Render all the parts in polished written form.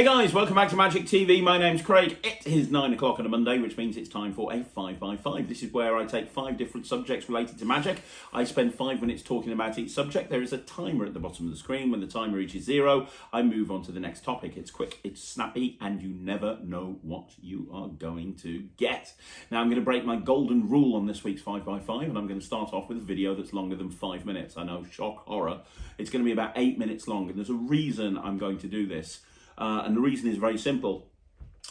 Hey guys, welcome back to Magic TV. My name's Craig. It is 9 o'clock on a Monday, which means it's time for a 5x5. This is where I take 5 different subjects related to magic. I spend 5 minutes talking about each subject. There is a timer at the bottom of the screen. When the timer reaches 0, I move on to the next topic. It's quick, it's snappy, and you never know what you are going to get. Now I'm going to break my golden rule on this week's 5x5, and I'm going to start off with a video that's longer than 5 minutes. I know, shock, horror. It's going to be about 8 minutes long, and there's a reason I'm going to do this. And the reason is very simple.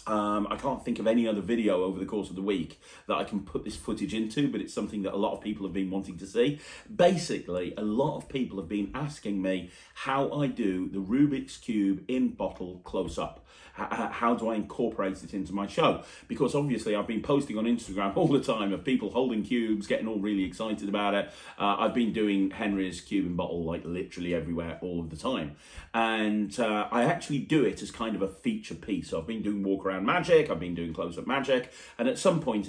I can't think of any other video over the course of the week that I can put this footage into, but it's something that a lot of people have been wanting to see. Basically, a lot of people have been asking me how I do the Rubik's Cube in bottle close-up. How do I incorporate it into my show? Because obviously I've been posting on Instagram all the time of people holding cubes, getting all really excited about it. I've been doing Henry's cube in bottle like literally everywhere all of the time. And I actually do it as kind of a feature piece. So I've been doing walk around magic, I've been doing close-up magic, and at some point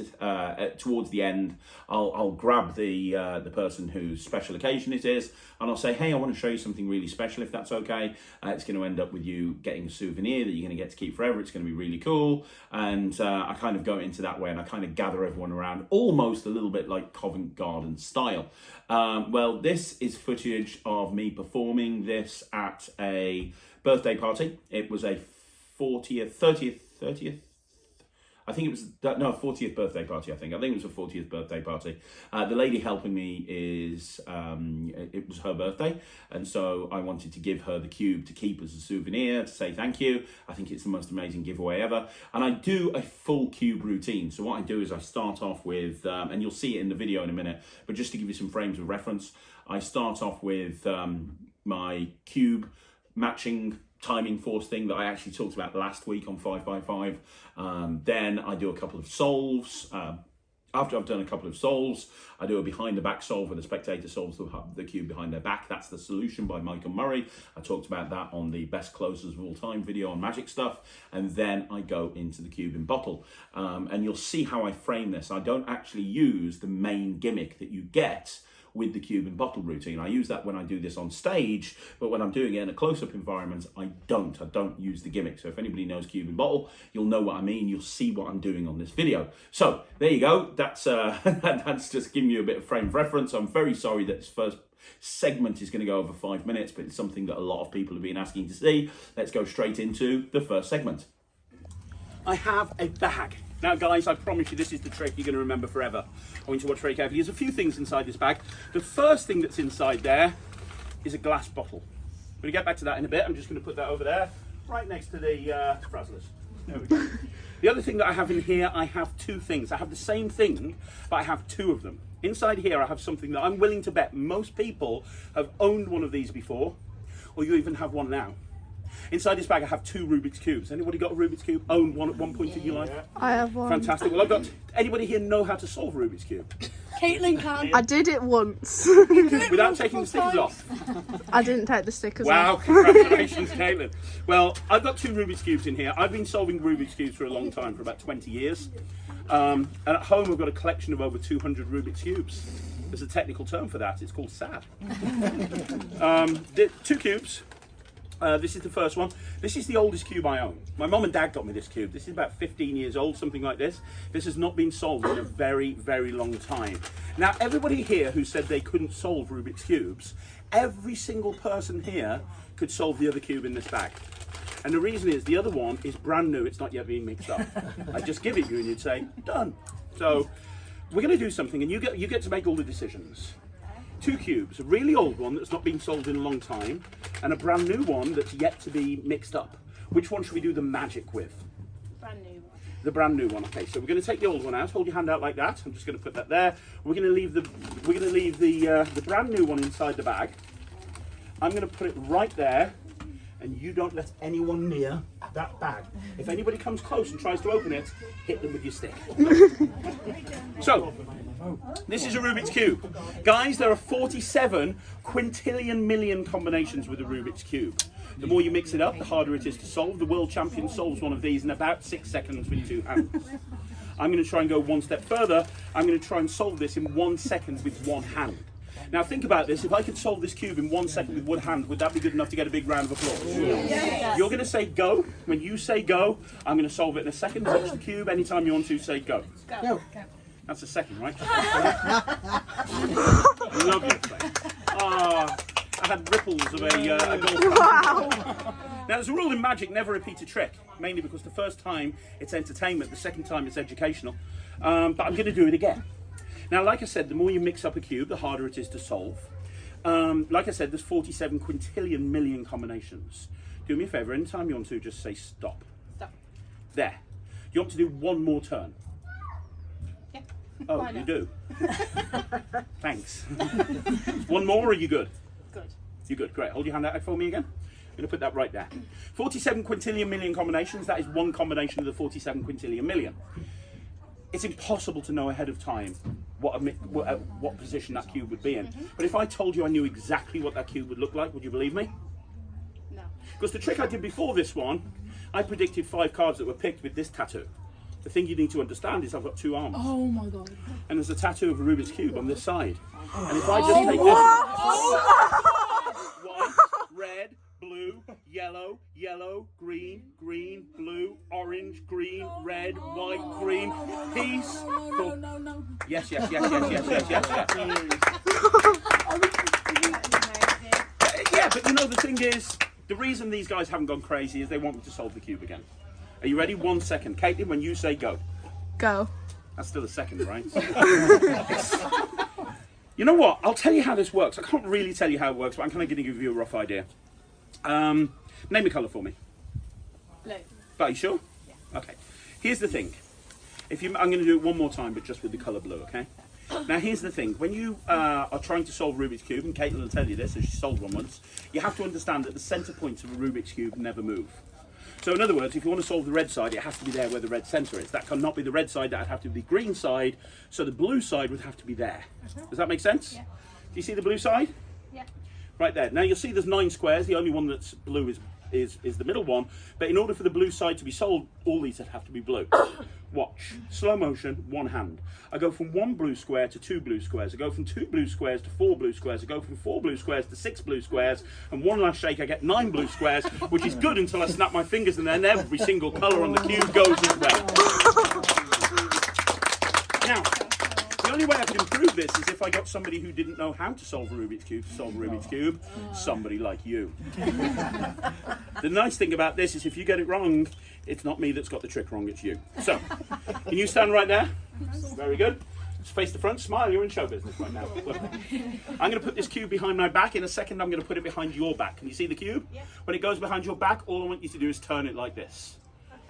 towards the end, I'll grab the person whose special occasion it is, and I'll say, hey, I want to show you something really special, if that's okay. It's going to end up with you getting a souvenir that you're going to get to keep forever. It's going to be really cool. And I kind of go into that way, and I kind of gather everyone around, almost a little bit like Covent Garden style. Well, this is footage of me performing this at a birthday party. It was a 30th. I think it was, no, 40th birthday party, I think. it was a 40th birthday party. The lady helping me it was her birthday. And so I wanted to give her the cube to keep as a souvenir, to say thank you. I think it's the most amazing giveaway ever. And I do a full cube routine. So what I do is I start off with, and you'll see it in the video in a minute, but just to give you some frames of reference, I start off with my cube matching timing force thing that I actually talked about last week on 5x5. Then I do a couple of solves. After I've done a couple of solves, I do a behind the back solve where the spectator solves the cube behind their back. That's the solution by Michael Murray. I talked about that on the best closers of all time video on magic stuff. And then I go into the cube in bottle. And you'll see how I frame this. I don't actually use the main gimmick that you get with the cube and bottle routine. I use that when I do this on stage, but when I'm doing it in a close-up environment, I don't use the gimmick. So if anybody knows cube and bottle, you'll know what I mean. You'll see what I'm doing on this video. So there you go. That's that's just giving you a bit of frame of reference. I'm very sorry that this first segment is going to go over 5 minutes, but it's something that a lot of people have been asking to see. Let's go straight into the first segment. I have a bag. Now guys, I promise you this is the trick you're going to remember forever. I want you to watch very carefully. There's a few things inside this bag. The first thing that's inside there is a glass bottle. We're going to get back to that in a bit. I'm just going to put that over there, right next to the Frazzlers. There we go. The other thing that I have in here, I have 2 things. I have the same thing, but I have 2 of them. Inside here I have something that I'm willing to bet most people have owned one of these before, or you even have one now. Inside this bag I have 2 Rubik's Cubes. Anybody got a Rubik's Cube? Owned one at one point in your life? I have one. Fantastic. Well, anybody here know how to solve a Rubik's Cube? Caitlin can. I did it once. Without taking the stickers off? I didn't take the stickers Wow, off. congratulations, Caitlin. Well, I've got 2 Rubik's Cubes in here. I've been solving Rubik's Cubes for a long time, for about 20 years. And at home I've got a collection of over 200 Rubik's Cubes. There's a technical term for that. It's called sad. 2 cubes. This is the first one. This is the oldest cube I own. My mum and dad got me this cube. This is about 15 years old, something like this. This has not been solved in a very, very long time. Now, everybody here who said they couldn't solve Rubik's Cubes, every single person here could solve the other cube in this bag. And the reason is the other one is brand new. It's not yet being mixed up. I'd just give it you and you'd say, done. So we're going to do something and you get to make all the decisions. 2 cubes, a really old one that's not been sold in a long time, and a brand new one that's yet to be mixed up. Which one should we do the magic with? Brand new one. The brand new one. Okay, so we're going to take the old one out. Hold your hand out like that. I'm just going to put that there. We're going to leave the brand new one inside the bag. I'm going to put it right there, and you don't let anyone near that bag. If anybody comes close and tries to open it, hit them with your stick. So, this is a Rubik's Cube. Guys, there are 47 quintillion million combinations with a Rubik's Cube. The more you mix it up, the harder it is to solve. The world champion solves one of these in about 6 seconds with 2 hands. I'm going to try and go one step further. I'm going to try and solve this in 1 second with 1 hand. Now think about this. If I could solve this cube in 1 second with one hand, would that be good enough to get a big round of applause? Yes. You're going to say go. When you say go, I'm going to solve it in a second. Touch the cube. Anytime you want to, say go. Go. That's a second, right? Lovely. Ah, I had ripples of a golf. Wow. Now, there's a rule in magic: never repeat a trick. Mainly because the first time it's entertainment, the second time it's educational. But I'm going to do it again. Now, like I said, the more you mix up a cube, the harder it is to solve. Like I said, there's 47 quintillion million combinations. Do me a favour, anytime you want to, just say stop. Stop. There. You want to do one more turn? Yeah. Oh, Why you not? do? Thanks. One more, or are you good? Good. You're good, great. Hold your hand out for me again. I'm going to put that right there. 47 quintillion million combinations, that is one combination of the 47 quintillion million. It's impossible to know ahead of time what position that cube would be in. But if I told you I knew exactly what that cube would look like, would you believe me? No. Because the trick I did before this one, I predicted 5 cards that were picked with this tattoo. The thing you need to understand is I've got 2 arms. Oh my god. And there's a tattoo of a Rubik's Cube on this side. And if I just take this, white, red, blue, yellow, yellow, green, green, blue, orange, green, red, white, green, peace. No. Yes. Yeah, but you know the thing is, the reason these guys haven't gone crazy is they want me to solve the cube again. Are you ready? 1 second. Caitlin, when you say go. Go. That's still a second, right? You know what? I'll tell you how this works. I can't really tell you how it works, but I'm kind of going to give you a rough idea. Name a colour for me. Blue. Are you sure? Yeah. Okay. Here's the thing. I'm going to do it one more time, but just with the colour blue, okay? Now, here's the thing. When you are trying to solve Rubik's Cube, and Caitlin will tell you this, as she solved one once, you have to understand that the centre points of a Rubik's Cube never move. So in other words, if you want to solve the red side, it has to be there where the red centre is. That cannot be the red side, that would have to be the green side, so the blue side would have to be there. Does that make sense? Yeah. Do you see the blue side? Yeah. Right there. Now you'll see there's 9 squares, the only one that's blue is the middle one, but in order for the blue side to be solved, all these have to be blue. Watch. Slow motion, one hand. I go from 1 blue square to 2 blue squares. I go from 2 blue squares to 4 blue squares. I go from 4 blue squares to 6 blue squares. And one last shake, I get 9 blue squares, which is good until I snap my fingers and then every single colour on the cube goes as well. Now, the only way I could improve this is if I got somebody who didn't know how to solve a Rubik's Cube to solve a Rubik's Cube. Somebody like you. The nice thing about this is if you get it wrong, it's not me that's got the trick wrong, it's you. So, can you stand right there? Very good. Just face the front, smile, you're in show business right now. Look. I'm going to put this cube behind my back. In a second, I'm going to put it behind your back. Can you see the cube? Yeah. When it goes behind your back, all I want you to do is turn it like this.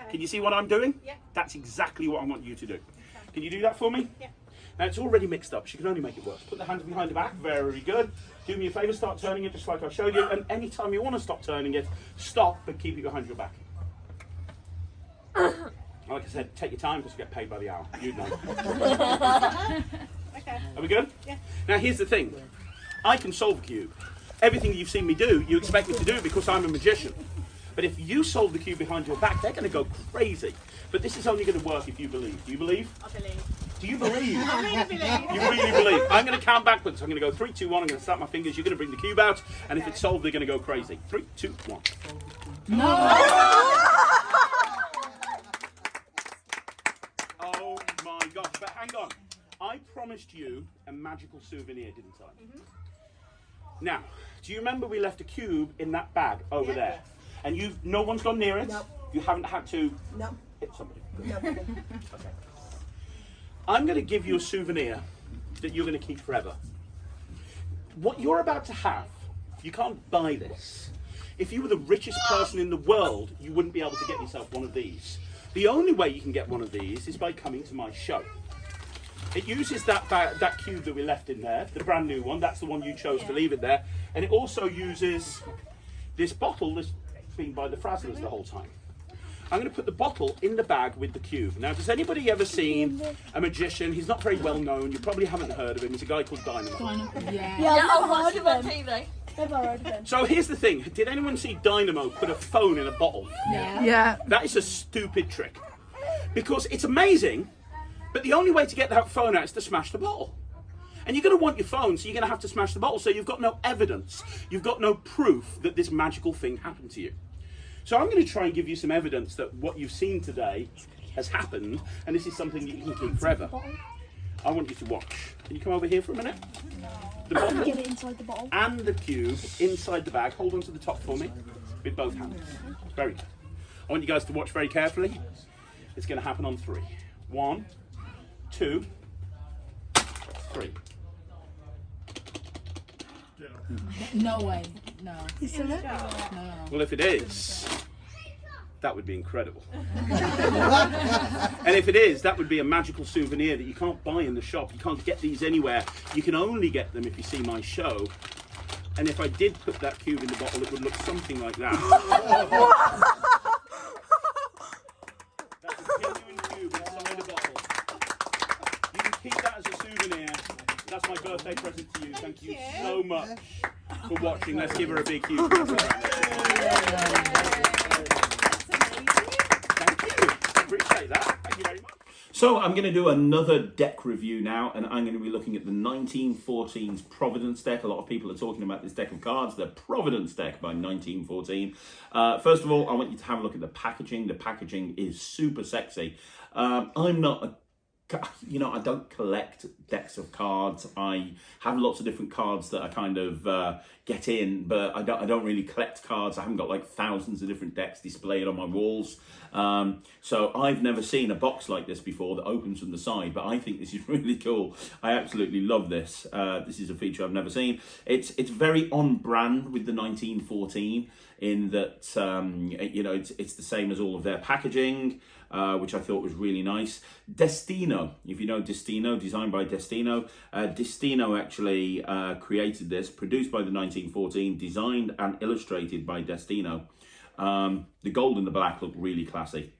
Okay. Can you see what I'm doing? Yeah. That's exactly what I want you to do. Can you do that for me? Yeah. Now it's already mixed up, she can only make it worse. Put the hands behind the back, very good. Do me a favour, start turning it just like I showed you, and anytime you want to stop turning it, stop, but keep it behind your back. Like I said, take your time because you get paid by the hour. You know. Okay. Are we good? Yeah. Now here's the thing. I can solve a cube. Everything you've seen me do, you expect me to do because I'm a magician. But if you solve the cube behind your back, they're going to go crazy. But this is only going to work if you believe. Do you believe? I believe. Do you believe? I really believe. You really believe. I'm going to count backwards. I'm going to go 3, 2, 1. I'm going to snap my fingers. You're going to bring the cube out. And if it's solved, they're going to go crazy. 3, 2, 1. Oh my gosh. But hang on. I promised you a magical souvenir, didn't I? Now, do you remember we left a cube in that bag over there? And no one's gone near it? Nope. You haven't had to No. hit somebody? No. Okay. I'm going to give you a souvenir that you're going to keep forever. What you're about to have, you can't buy this. If you were the richest person in the world, you wouldn't be able to get yourself one of these. The only way you can get one of these is by coming to my show. It uses that cube that we left in there, the brand new one. That's the one you chose to leave it there. And it also uses this bottle that's been by the Frazzlers the whole time. I'm going to put the bottle in the bag with the cube. Now, has anybody ever seen a magician? He's not very well known. You probably haven't heard of him. He's a guy called Dynamo. Yeah, I've never heard of him. TV. Never heard of him. So here's the thing. Did anyone see Dynamo put a phone in a bottle? Yeah. That is a stupid trick. Because it's amazing, but the only way to get that phone out is to smash the bottle. And you're going to want your phone, so you're going to have to smash the bottle. So you've got no evidence. You've got no proof that this magical thing happened to you. So I'm going to try and give you some evidence that what you've seen today has happened, and this is something that you can keep forever. I want you to watch. Can you come over here for a minute? The bottle Get it inside the bottle. and the cube inside the bag. Hold on to the top for me with both hands. Very good. I want you guys to watch very carefully. It's going to happen on 3. 1, 2, 3. No way. No. Well, if it is, that would be incredible. And if it is, that would be a magical souvenir that you can't buy in the shop. You can't get these anywhere. You can only get them if you see my show. And if I did put that cube in the bottle, it would look something like that. That's a genuine cube inside a bottle. You can keep that as a souvenir. That's my birthday present to you. Thank you so much for watching. Let's give her a big huge clap. Thank you. Appreciate that. Thank you very much. So I'm going to do another deck review now, and I'm going to be looking at the 1914's Providence Deck. A lot of people are talking about this deck of cards, the Providence Deck by 1914. First of all, I want you to have a look at the packaging. The packaging is super sexy. I'm not a I don't collect decks of cards. I have lots of different cards that I kind of get in, but I don't really collect cards. I haven't got like thousands of different decks displayed on my walls. So I've never seen a box like this before that opens from the side, but I think this is really cool. I absolutely love this. This is a feature I've never seen. It's very on brand with the 1914 in that, it's the same as all of their packaging. Which I thought was really nice. Destino, if you know Destino, designed by Destino. Destino actually created this, produced by the 1914, designed and illustrated by Destino. The gold and the black look really classy.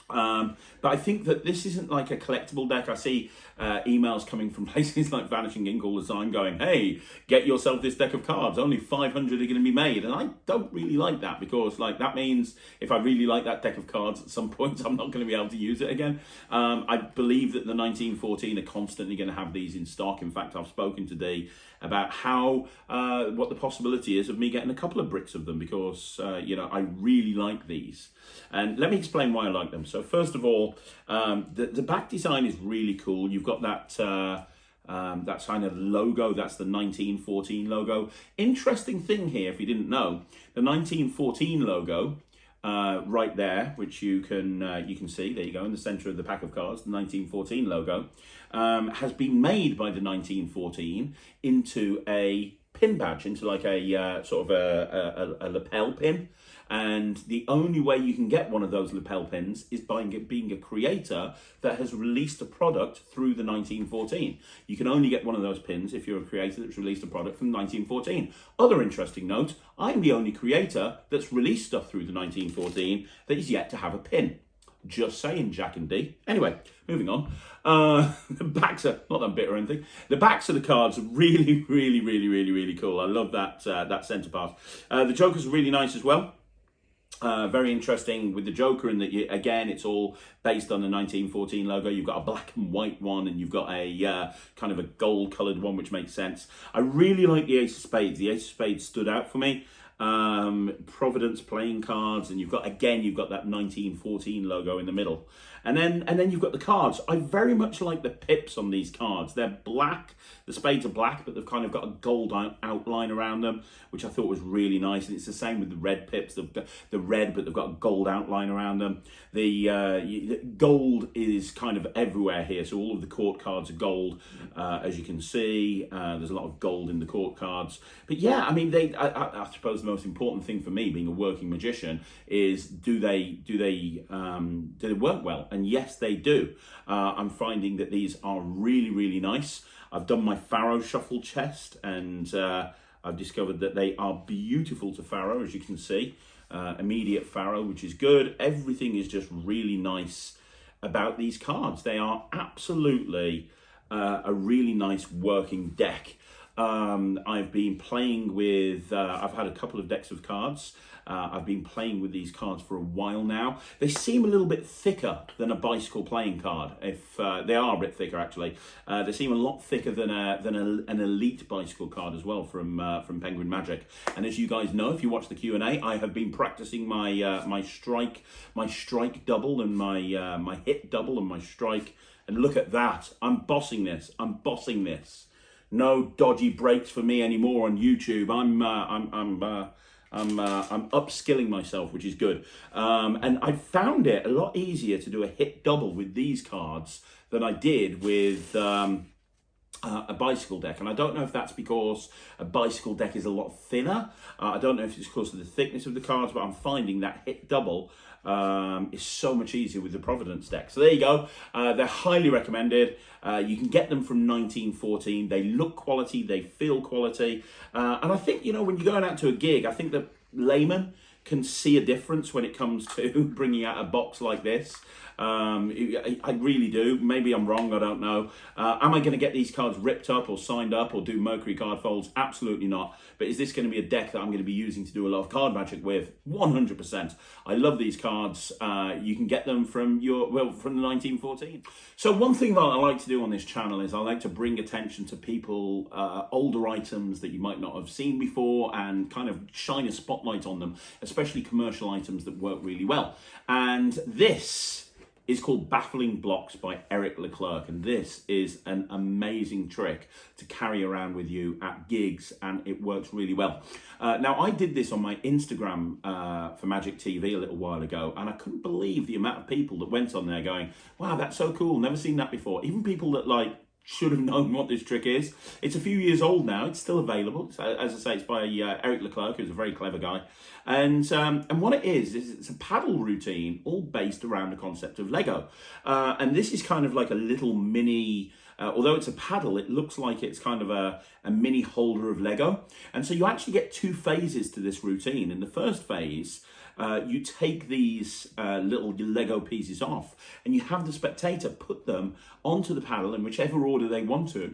But I think that this isn't like a collectible deck. I see emails coming from places like Vanishing Ink all the time going, hey, get yourself this deck of cards. Only 500 are going to be made. And I don't really like that because that means if I really like that deck of cards at some point, I'm not going to be able to use it again. I believe that the 1914 are constantly going to have these in stock. In fact, I've spoken today about what the possibility is of me getting a couple of bricks of them because, I really like these. And let me explain why I like them. So first of all, the back design is really cool. You've got that kind of logo. That's the 1914 logo. Interesting thing here, if you didn't know, the 1914 logo right there, which you can see. There you go in the center of the pack of cards. The 1914 logo has been made by the 1914 into a pin badge, into like a sort of a lapel pin. And the only way you can get one of those lapel pins is by being a creator that has released a product through the 1914. You can only get one of those pins if you're a creator that's released a product from 1914. Other interesting note, I'm the only creator that's released stuff through the 1914 that is yet to have a pin. Just saying, Jack and D. Anyway, moving on. The backs are not that bit or anything. The backs of the cards are really, really, really, really, really cool. I love that center part. The Joker's really nice as well. Very interesting with the Joker in that, again, it's all based on the 1914 logo. You've got a black and white one and you've got a kind of a gold coloured one, which makes sense. I really like the Ace of Spades. The Ace of Spades stood out for me. Providence playing cards, and you've got that 1914 logo in the middle. And then you've got the cards. I very much like the pips on these cards. They're black. The spades are black, but they've kind of got a gold outline around them, which I thought was really nice. And it's the same with the red pips. The red, but they've got a gold outline around them. The gold is kind of everywhere here. So all of the court cards are gold, as you can see. There's a lot of gold in the court cards. But yeah, I mean, I suppose the most important thing for me, being a working magician, is do they work well? And yes, they do. I'm finding that these are really, really nice. I've done my Pharaoh shuffle chest, and I've discovered that they are beautiful to Pharaoh, as you can see. Immediate Pharaoh, which is good. Everything is just really nice about these cards. They are absolutely a really nice working deck. I've been playing with, I've had a couple of decks of cards. I've been playing with these cards for a while now. They seem a little bit thicker than a bicycle playing card. If they are a bit thicker, actually. They seem a lot thicker than an elite bicycle card as well from Penguin Magic. And as you guys know, if you watch the Q&A, I have been practicing my my strike double and my hit double and my strike. And look at that! I'm bossing this. I'm bossing this. No dodgy breaks for me anymore on YouTube. I'm upskilling myself, which is good. And I found it a lot easier to do a hit double with these cards than I did with a bicycle deck. And I don't know if that's because a bicycle deck is a lot thinner. I don't know if it's because of the thickness of the cards, but I'm finding that hit double is so much easier with the Providence deck. So there you go. They're highly recommended. You can get them from 1914. They look quality, they feel quality. And I think, you know, when you're going out to a gig, I think that laymen can see a difference when it comes to bringing out a box like this. I really do. Maybe I'm wrong, I don't know. Am I going to get these cards ripped up or signed up or do Mercury card folds? Absolutely not. But is this going to be a deck that I'm going to be using to do a lot of card magic with? 100%. I love these cards. You can get them from the 1914. So one thing that I like to do on this channel is I like to bring attention to people, older items that you might not have seen before, and kind of shine a spotlight on them, especially commercial items that work really well. And this is called Baffling Blocks by Eric Leclerc, and this is an amazing trick to carry around with you at gigs, and it works really well. Now, I did this on my Instagram for Magic TV a little while ago, and I couldn't believe the amount of people that went on there going, wow, that's so cool, never seen that before. Even people that like should have known what this trick is. It's a few years old now. It's still available. So, as I say, it's by Eric Leclerc, who's a very clever guy. And what it is it's a paddle routine all based around the concept of Lego. And this is kind of like a little mini, although it's a paddle, it looks like it's kind of a mini holder of Lego. And so you actually get two phases to this routine. In the first phase, you take these little Lego pieces off and you have the spectator put them onto the paddle in whichever order they want to.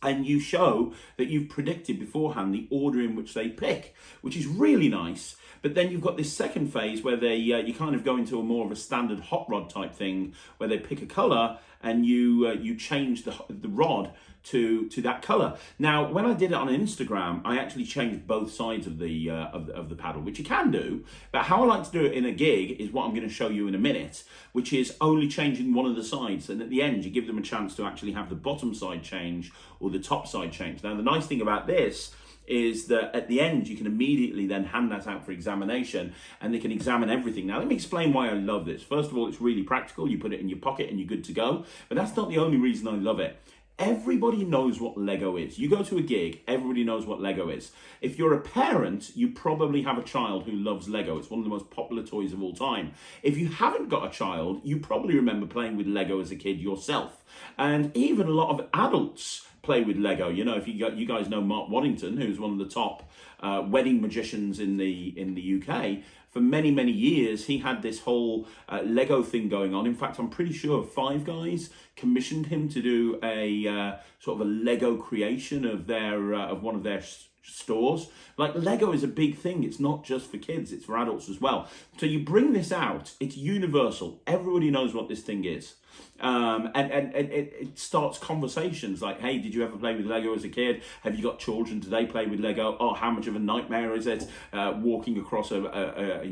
And you show that you've predicted beforehand the order in which they pick, which is really nice. But then you've got this second phase where they you kind of go into a more of a standard hot rod type thing, where they pick a color and you change the rod to that color. Now, when I did it on Instagram, I actually changed both sides of the paddle, which you can do. But how I like to do it in a gig is what I'm going to show you in a minute, which is only changing one of the sides. And at the end, you give them a chance to actually have the bottom side change or the top side change. Now, the nice thing about this is that at the end, you can immediately then hand that out for examination and they can examine everything. Now, let me explain why I love this. First of all, it's really practical. You put it in your pocket and you're good to go. But that's not the only reason I love it. Everybody knows what Lego is. You go to a gig, everybody knows what Lego is. If you're a parent, you probably have a child who loves Lego. It's one of the most popular toys of all time. If you haven't got a child, you probably remember playing with Lego as a kid yourself. And even a lot of adults play with Lego. You know, if you guys know Mark Waddington, who's one of the top wedding magicians in the UK. For many, many years, he had this whole Lego thing going on. In fact, I'm pretty sure Five Guys commissioned him to do a sort of a Lego creation of one of their stores. Like, Lego is a big thing. It's not just for kids, it's for adults as well. So you bring this out, it's universal. Everybody knows what this thing is. And it starts conversations like, hey, did you ever play with Lego as a kid? Have you got children? Do they play with Lego? Oh, how much of a nightmare is it? Walking across a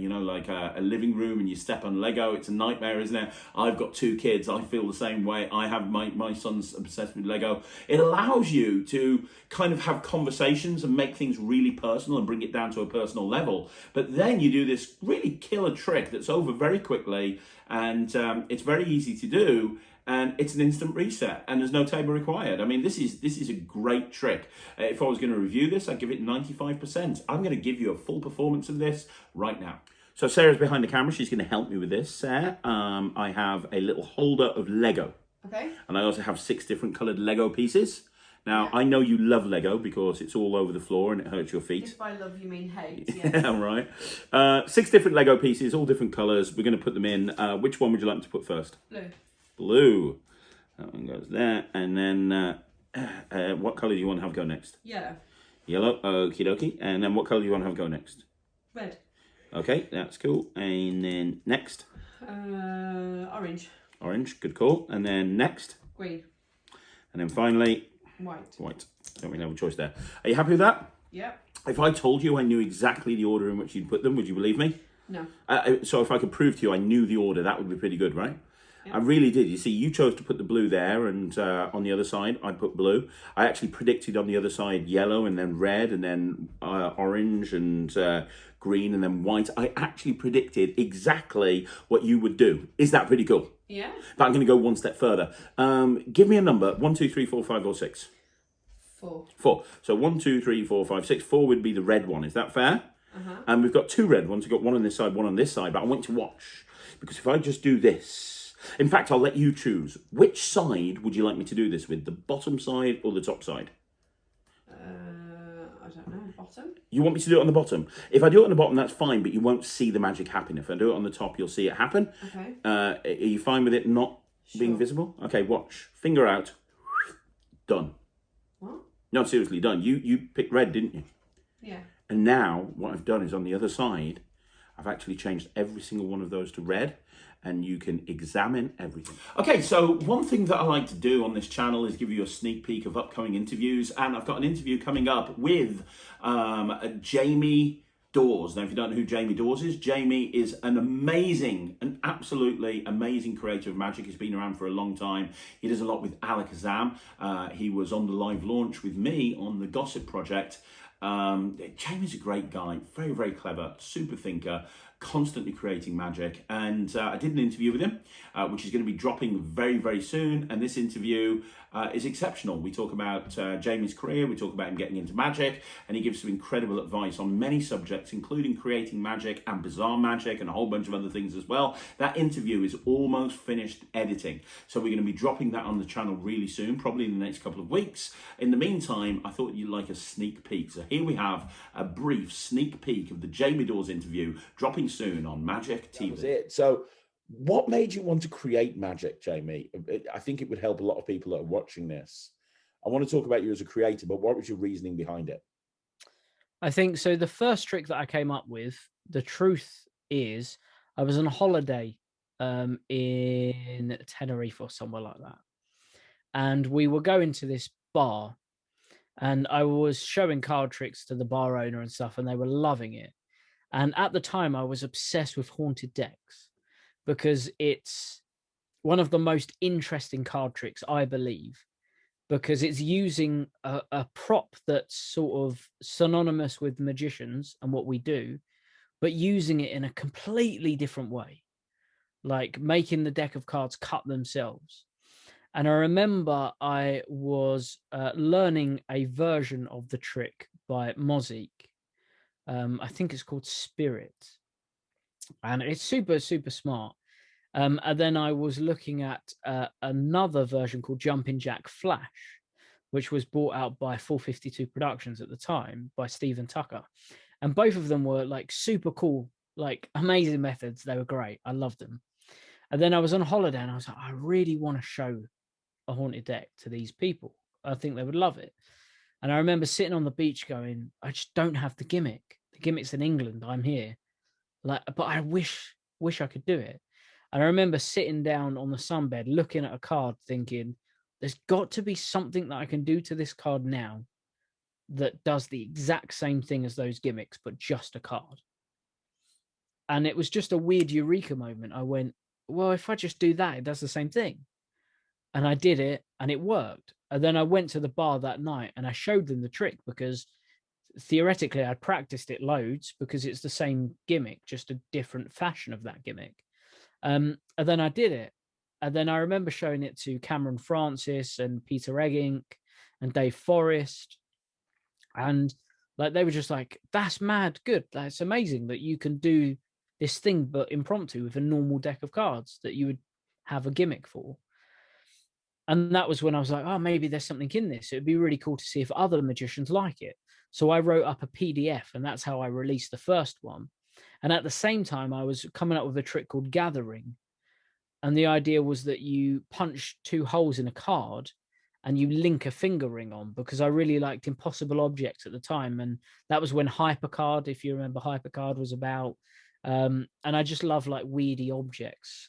living room and you step on Lego, it's a nightmare, isn't it? I've got two kids. I feel the same way. I have my son's obsessed with Lego. It allows you to kind of have conversations and make things really personal and bring it down to a personal level. But then you do this really killer trick that's over very quickly, and it's very easy to do, and it's an instant reset, and there's no table required. I mean, this is a great trick. If I was going to review this, I'd give it 95%. I'm going to give you a full performance of this right now. So Sarah's behind the camera. She's going to help me with this. Sarah, I have a little holder of Lego. Okay. And I also have 6 different coloured Lego pieces. Now, I know you love Lego because it's all over the floor and it hurts your feet. If by love you mean hate, yes. Yeah, right. 6 different Lego pieces, all different colours. We're going to put them in. Which one would you like to put first? Blue. Blue. That one goes there. And then What colour do you want to have go next? Yellow. Yellow, okie dokie. And then what colour do you want to have go next? Red. Okay, that's cool. And then next? Orange. Orange, good call. And then next? Green. And then finally? White. White. Don't really have a choice there. Are you happy with that? Yep. If I told you I knew exactly the order in which you'd put them, would you believe me? No. So if I could prove to you I knew the order, that would be pretty good, right? I really did. You see, you chose to put the blue there, and on the other side, I put blue. I actually predicted on the other side yellow, and then red, and then orange, and green, and then white. I actually predicted exactly what you would do. Is that pretty cool? Yeah. But I'm going to go one step further. Give me a number. 1, 2, 3, 4, 5, or 6? 4. 4. So 1, 2, 3, 4, 5, 6. 4 would be the red one. Is that fair? And we've got 2 red ones. We've got one on this side, one on this side. But I want to watch. Because if I just do this... In fact, I'll let you choose. Which side would you like me to do this with? The bottom side or the top side? I don't know. Bottom? You want me to do it on the bottom? If I do it on the bottom, that's fine, but you won't see the magic happen. If I do it on the top, you'll see it happen. Okay. Are you fine with it not being visible? Okay, watch. Finger out. Done. What? No, seriously, done. You picked red, didn't you? Yeah. And now what I've done is on the other side, I've actually changed every single one of those to red, and you can examine everything. Okay, so one thing that I like to do on this channel is give you a sneak peek of upcoming interviews, and I've got an interview coming up with Jamie Dawes. Now, if you don't know who Jamie Dawes is, Jamie is an absolutely amazing creator of magic. He's been around for a long time. He does a lot with Alakazam. He was on the live launch with me on the Gossip Project. Jamie's a great guy, very, very clever, super thinker, constantly creating magic. And I did an interview with him, which is going to be dropping very, very soon. And this interview is exceptional. We talk about Jamie's career, we talk about him getting into magic, and he gives some incredible advice on many subjects, including creating magic and bizarre magic and a whole bunch of other things as well. That interview is almost finished editing. So we're going to be dropping that on the channel really soon, probably in the next couple of weeks. In the meantime, I thought you'd like a sneak peek. So here we have a brief sneak peek of the Jamie Dawes interview, dropping soon on Magic TV. That was it. So what made you want to create magic, Jamie? I think it would help a lot of people that are watching this. I want to talk about you as a creator, but what was your reasoning behind it? I think so. The first trick that I came up with, the truth is, I was on a holiday in Tenerife or somewhere like that. And we were going to this bar, and I was showing card tricks to the bar owner and stuff, and they were loving it. And at the time, I was obsessed with haunted decks because it's one of the most interesting card tricks, I believe, because it's using a prop that's sort of synonymous with magicians and what we do, but using it in a completely different way, like making the deck of cards cut themselves. And I remember I was learning a version of the trick by Mozik. I think it's called Spirit. And it's super, super smart. And then I was looking at another version called Jumpin' Jack Flash, which was brought out by 452 Productions at the time by Stephen Tucker. And both of them were like super cool, like amazing methods. They were great. I loved them. And then I was on holiday and I was like, I really want to show a haunted deck to these people. I think they would love it. And I remember sitting on the beach going, I just don't have the gimmick. The gimmick's in England. I'm here. Like, but I wish I could do it. And I remember sitting down on the sunbed, looking at a card, thinking, there's got to be something that I can do to this card now that does the exact same thing as those gimmicks, but just a card. And it was just a weird eureka moment. I went, well, if I just do that, it does the same thing. And I did it, and it worked. And then I went to the bar that night, and I showed them the trick because theoretically I'd practiced it loads because it's the same gimmick, just a different fashion of that gimmick. And then I did it. And then I remember showing it to Cameron Francis and Peter Eggink and Dave Forrest. And like they were just like, that's mad good. That's amazing that you can do this thing, but impromptu with a normal deck of cards that you would have a gimmick for. And that was when I was like, oh, maybe there's something in this. It'd be really cool to see if other magicians like it. So I wrote up a PDF, and that's how I released the first one. And at the same time, I was coming up with a trick called Gathering. And the idea was that you punch 2 holes in a card, and you link a finger ring on, because I really liked Impossible Objects at the time. And that was when Hypercard, if you remember, Hypercard was about. And I just love like weedy objects.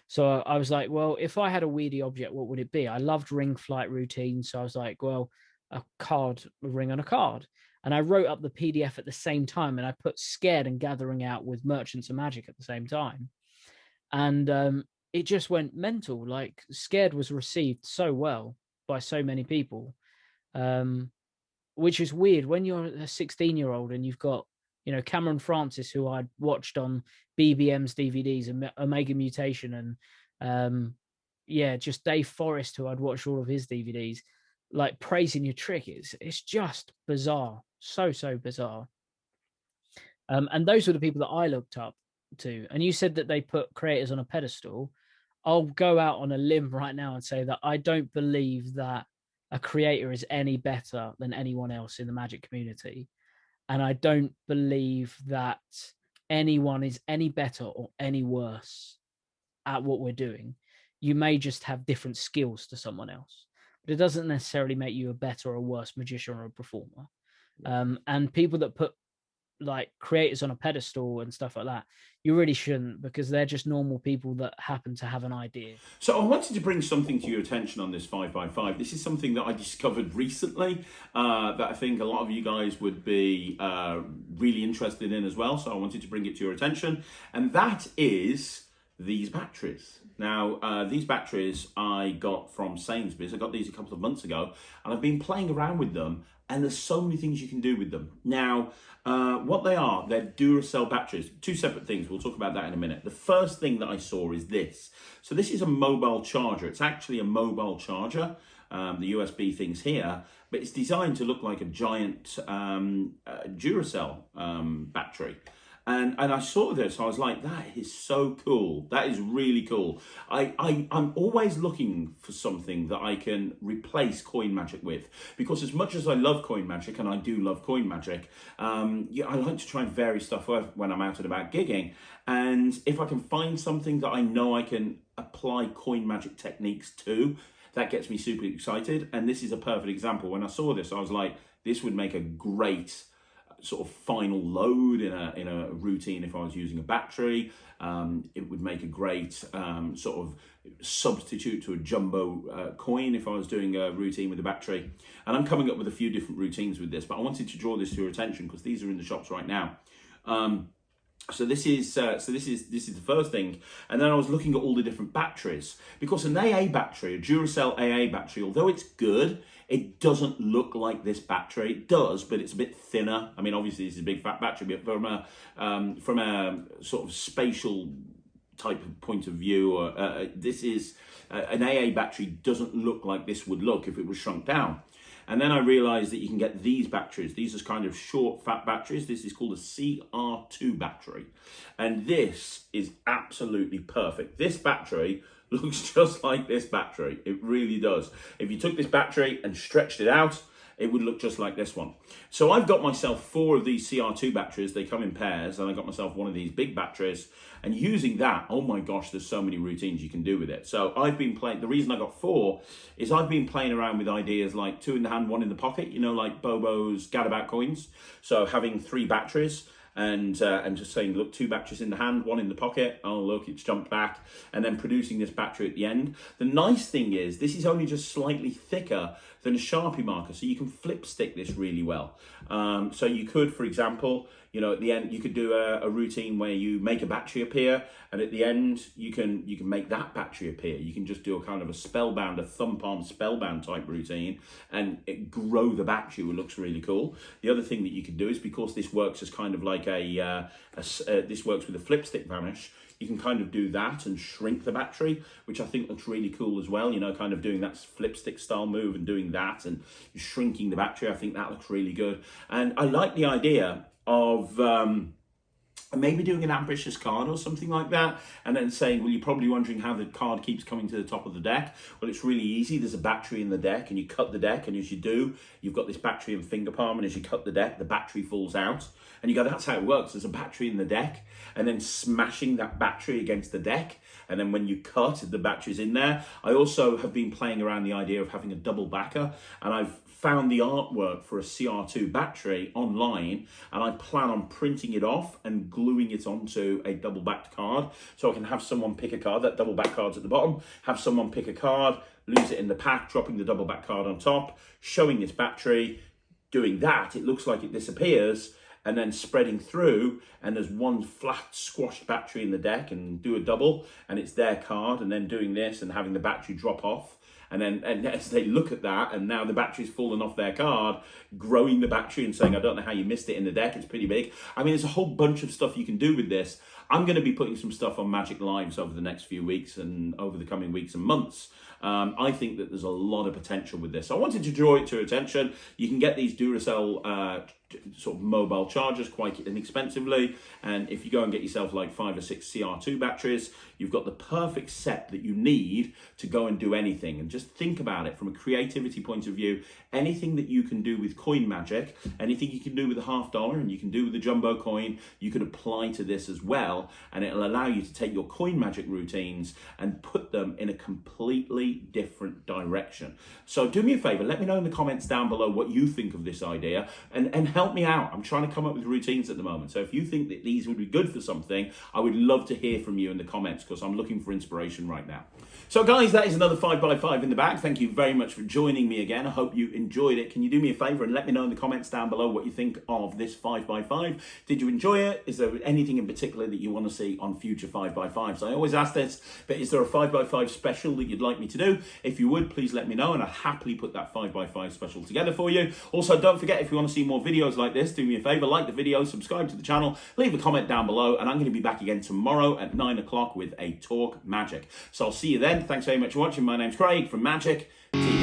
So I was like, well, if I had a weedy object, what would it be? I loved ring flight routines. So I was like, well, a ring on a card. And I wrote up the PDF at the same time, and I put Scared and Gathering out with Merchants of Magic at the same time. And it just went mental. Like, Scared was received so well by so many people, which is weird when you're a 16-year-old and you've got, you know, Cameron Francis, who I'd watched on BBM's DVDs and Omega Mutation, and just Dave Forrest, who I'd watched all of his DVDs, like praising your trick. It's just bizarre, so bizarre. And those were the people that I looked up to. And you said that they put creators on a pedestal. I'll go out on a limb right now and say that I don't believe that a creator is any better than anyone else in the Magic community. And I don't believe that anyone is any better or any worse at what we're doing. You may just have different skills to someone else, but it doesn't necessarily make you a better or worse magician or a performer. And people that put like creators on a pedestal and stuff like that, you really shouldn't, because they're just normal people that happen to have an idea. So I wanted to bring something to your attention on this 5x5. This is something that I discovered recently that I think a lot of you guys would be really interested in as well. So I wanted to bring it to your attention, and that is these batteries. Now, these batteries I got from Sainsbury's. I got these a couple of months ago, and I've been playing around with them, and there's so many things you can do with them. Now, what they are, they're Duracell batteries. Two separate things. We'll talk about that in a minute. The first thing that I saw is this. So this is a mobile charger. It's actually a mobile charger. The USB thing's here, but it's designed to look like a giant Duracell battery. And I saw this, I was like, that is so cool. That is really cool. I'm always looking for something that I can replace coin magic with, because as much as I love coin magic, and I do love coin magic, I like to try and vary stuff when I'm out and about gigging. And if I can find something that I know I can apply coin magic techniques to, that gets me super excited. And this is a perfect example. When I saw this, I was like, this would make a great sort of final load in a routine if I was using a battery. It would make a great sort of substitute to a jumbo coin if I was doing a routine with a battery. And I'm coming up with a few different routines with this, but I wanted to draw this to your attention because these are in the shops right now. So this is the first thing, and then I was looking at all the different batteries, because an AA battery, a Duracell AA battery, although it's good, it doesn't look like this battery. It does, but it's a bit thinner. I mean, obviously this is a big fat battery, but from a sort of spatial type of point of view, this is an AA battery doesn't look like this would look if it was shrunk down. And then I realized that you can get these batteries. These are kind of short, fat batteries. This is called a CR2 battery. And this is absolutely perfect. This battery looks just like this battery. It really does. If you took this battery and stretched it out, it would look just like this one. So I've got myself 4 of these CR2 batteries. They come in pairs, and I got myself one of these big batteries. And using that, oh my gosh, there's so many routines you can do with it. So I've been playing, the reason I got 4 is I've been playing around with ideas like 2 in the hand, 1 in the pocket, you know, like Bobo's Gadabout coins. So having 3 batteries, and just saying, look, 2 batteries in the hand, 1 in the pocket. Oh, look, it's jumped back. And then producing this battery at the end. The nice thing is this is only just slightly thicker than a Sharpie marker, so you can flip stick this really well. So you could, for example, you know, at the end, you could do a routine where you make a battery appear, and at the end, you can make that battery appear. You can just do a kind of a spellbound, a thumb palm spellbound type routine, and grow the battery, which looks really cool. The other thing that you can do is, because this works as kind of like this works with a flip stick vanish, you can kind of do that and shrink the battery, which I think looks really cool as well. You know, kind of doing that flip stick style move and doing that and shrinking the battery. I think that looks really good. And I like the idea of and maybe doing an ambitious card or something like that, and then saying, well, you're probably wondering how the card keeps coming to the top of the deck. Well, it's really easy. There's a battery in the deck, and you cut the deck, and as you do, you've got this battery in finger palm, and as you cut the deck, the battery falls out. And you go, that's how it works. There's a battery in the deck, and then smashing that battery against the deck, and then when you cut, the battery's in there. I also have been playing around the idea of having a double backer, and I've found the artwork for a CR2 battery online, and I plan on printing it off and gluing it onto a double backed card, so I can have someone pick a card. That double back card's at the bottom. Have someone pick a card, lose it in the pack, dropping the double back card on top, showing this battery. Doing that, it looks like it disappears, and then spreading through, and there's one flat squashed battery in the deck, and do a double, and it's their card, and then doing this and having the battery drop off. And then and as they look at that, and now the battery's fallen off their card, growing the battery and saying, I don't know how you missed it in the deck, it's pretty big. I mean, there's a whole bunch of stuff you can do with this. I'm going to be putting some stuff on Magic Lives over the next few weeks and over the coming weeks and months. I think that there's a lot of potential with this. I wanted to draw it to attention. You can get these Duracell sort of mobile chargers quite inexpensively, and if you go and get yourself like 5 or 6 CR2 batteries, you've got the perfect set that you need to go and do anything. And just think about it from a creativity point of view. Anything that you can do with coin magic, anything you can do with a $50 and you can do with a jumbo coin, you can apply to this as well, and it'll allow you to take your coin magic routines and put them in a completely different direction. So do me a favor, let me know in the comments down below what you think of this idea, and help me out. I'm trying to come up with routines at the moment, so if you think that these would be good for something, I would love to hear from you in the comments, because I'm looking for inspiration right now. So guys, that is another 5x5 in the bag. Thank you very much for joining me again. I hope you enjoyed it. Can you do me a favor and let me know in the comments down below what you think of this 5x5? Did you enjoy it? Is there anything in particular that you want to see on future 5x5s? I always ask this, but is there a 5x5 special that you'd like me to do? If you would, please let me know, and I'll happily put that 5x5 special together for you. Also, don't forget, if you want to see more videos like this, do me a favor, like the video, subscribe to the channel, leave a comment down below, and I'm going to be back again tomorrow at 9 o'clock with a Talk Magic. So I'll see you then. Thanks very much for watching. My name's Craig from Magic TV.